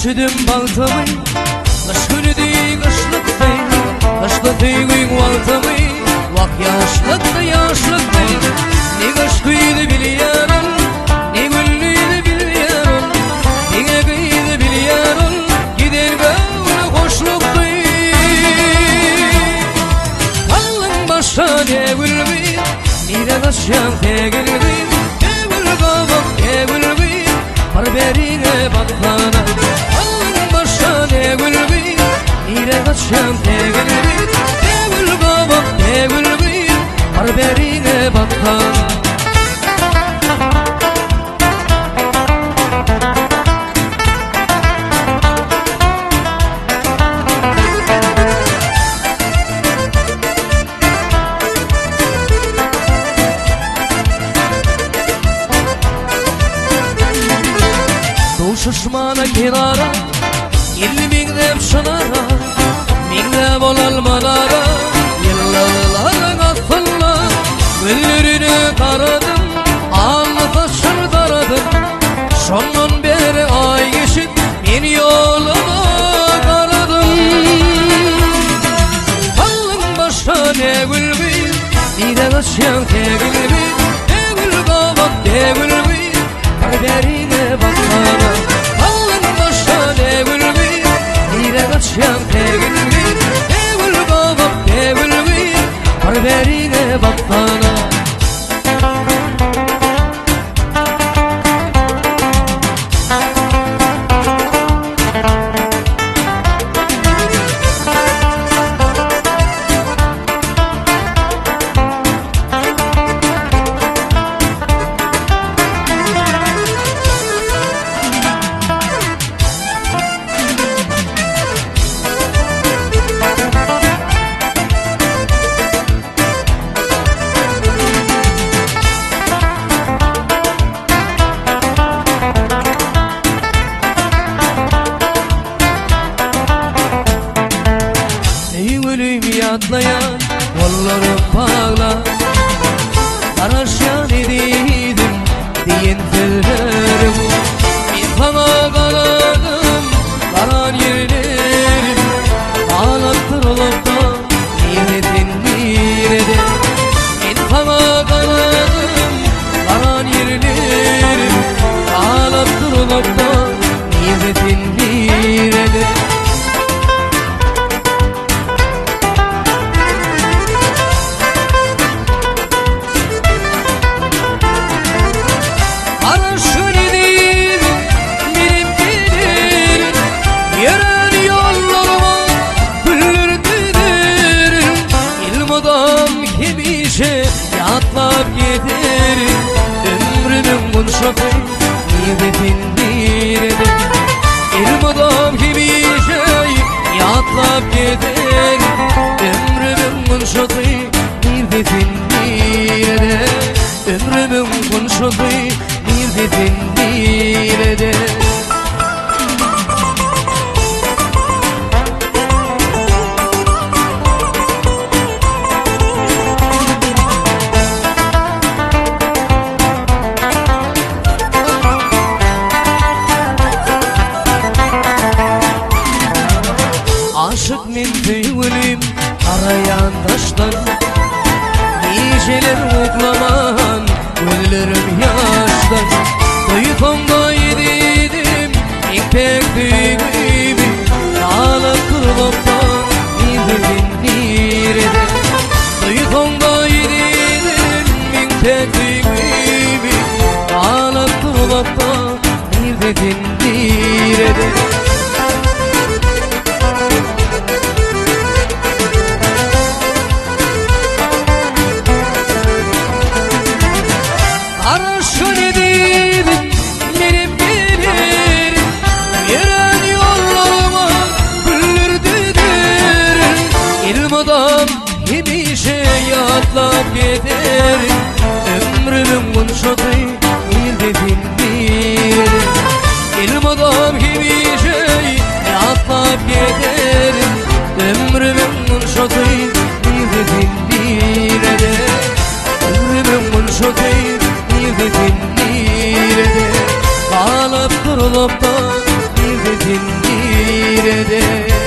Üşüdüm baltamı, kış günü değil kışlık değil, kışlık değil baltamı, vak yaşlık da yaşlık değil. Ne kış kıydı biliyorum, ne güllüydü biliyorum, ne kıydı biliyorum, gider gavlı hoşluk değil. Kallın başa ne gülmeyi, nire kaçacağım ne gülmeyi, ne gül kavak ne gülmeyi, barberine bakkana. Nire kaçacağım ne gülmeyi, ne gül kavak ne gülmeyi, barberine bakkana. Şuşmana kenara, ilmingdep şınara, mingdep olalmanara, yıllarların asılla, güllerine karadım, allı taşını taradım. Şondan beri ay geçip, men yoluma karadım. Kallın başa ne gülmeyi, nire kaçacağım ne gülmeyi, ne gül kavak ne gülmeyi, barberine bakkana. Kaçacağım ne gülmeyi, ne gül kavak ne gülmeyi, barberine bakkana. Yatlayan kollarım bağla, araşan ediydim diyen tellerim. Bir sana kanadım, karan yerlerim, ağlattır olup da nimetin nirede. Bir sana kanadım, karan yerlerim, ağlattır olup da nimetin nirede. Yatlap giderim, ömrümün bunşatı, nimetin nirede. Elim adam gibi şey, yatlap giderim, ömrümün bunşatı, nimetin nirede. Ömrümün bunşatı, nimetin nirede. Aşık men tüyülüm arayan taştan, niceler uklaman güllerim yaştan. Duytonda yediydim ipek tüy gibi, ağlap kırlaptan nimetin nirede. Duytonda yediydim ipek tüy gibi, ağlap kırlaptan nimetin nirede. Yatlap giderim, ömrümün bunşatı, nimetin nirede. Elim adam gibi şey, yatlap giderim, ömrümün bunşatı, nimetin nirede. Ömrümün bunşatı, nimetin nirede. Ağlap durulup da nimetin dedi